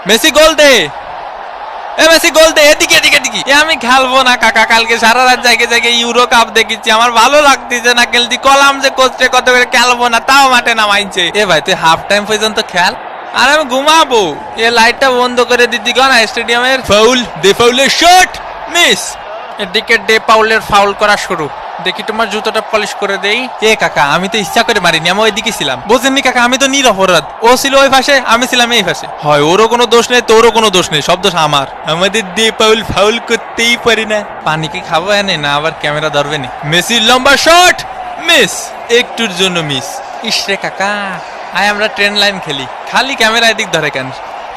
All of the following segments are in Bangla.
মেসি গোল দে, এ মেসি গোল দে, এদিকে এদিকে এদিকে। আমি খেলবো না কাকা, কালকে সারা রাত জায়গায় জায়গায় ইউরো কাপ দেখেছি, আমার ভালো লাগতেছে না খেলতে। কলাম যে কোচে কত করে খেলবো না, তাও মাঠে নামাইছে। এ ভাই তুই হাফ টাইম পর্যন্ত খেল, আর আমি ঘুমাবো। এ লাইটটা বন্ধ করে দিতি না স্টেডিয়ামের। ফাউল, দে ফাউলের শট, মিস। এদিকে ডে পাউলের ফাউল করা শুরু। দেখি তোমার জুতোটা পলিশ করে দেই। এ কাকা আমি তো ইচ্ছা করে মারিনি, আমি ওইদিকে ছিলাম। বোঝেননি কাকা, আমি তো নিরপরাধ। ও ছিল ওই পাশে, আমি ছিলাম এই পাশে। হয় ওরও কোনো দোষ নেই, তোরও কোনো দোষ নেই, সব দোষ আমার। আমাদের ডে পাউল ফাউল করতেই পারি না। পানি কি খাবো এনে না আবার ক্যামেরা ধরবে নি? মেসির লম্বা শট, মিস, একটুর জন্য মিস। ইসরে কাকা, আয় আমরা ট্রেন লাইন খেলি, খালি ক্যামেরা এদিক ধরে কেন?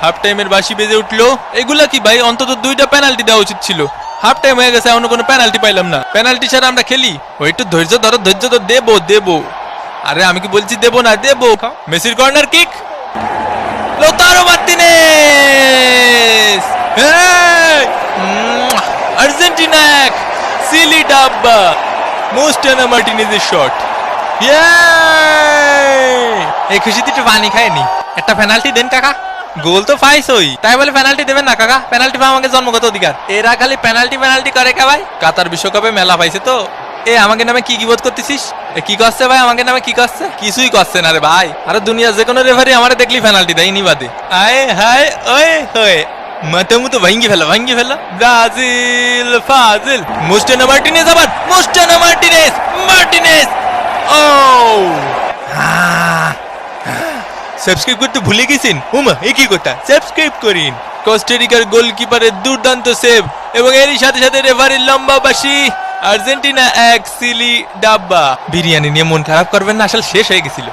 হাফ টাইমের বাঁশি বেজে উঠলো। এগুলা কি ভাই, অন্তত 2টা পেনাল্টি দেওয়া উচিত ছিল। হাফ টাইম হয়ে গেছে, এখনো কোনো পেনাল্টি পাইলাম না। পেনাল্টি ছাড়া আমরা খেলি? ওই একটু ধৈর্য ধরো, ধৈর্য তো দেবো দেবো। আরে আমি কি বলছি দেবো না, দেবো। মেসির corner kick, Lautaro Martinez, Argentina এক, সিলি ডাব্বা, মোস্টানা মার্টিনেজের শট। এই খুশিতে একটু পানি খায়নি। একটা পেনাল্টি দেন কাকা। গোল তো পাইছই, তাই বলে পেনাল্টি দেবেন না কাকা? পেনাল্টি পাওয়া আমাকে জন্মগত অধিকার। এরা খালি পেনাল্টি পেনাল্টি করে কে ভাই? কাতার বিশ্বকাপে মেলা পাইছে তো। এ আমাকে নামে কি বোধ করতেছিস? কি করছে ভাই আমাকে নামে? কি করছে? কিছুই করছে না রে ভাই। আরে দুনিয়া যে কোনো রেফারি আমারে দেখলি পেনাল্টি দেয় নি বাদে। আয় হায় ওয়ে হয়ে মাথা মুতো ভাঙ্গি ফেলা, ভাঙ্গি ফেলা। ব্রাজিল ফাজিল, মোস্টানা মার্টিনেজ, আবার মোস্টানা মার্টিনেজ, মার্টিনেজ। ও সাবস্ক্রাইব করতে ভুলে গেছেন? উমা এ কি কথা, সাবস্ক্রাইব করিন। কোস্টারিকার গোলকিপারের দুর্দান্ত সেভ এবং এরই সাথে সাথে রেফারির লম্বা বাঁশি। আর্জেন্টিনা এক, সিলি ডাব্বা। বিরিয়ানি নিয়ে মন খারাপ করবেন না, আসলে শেষ হয়ে গেছিল।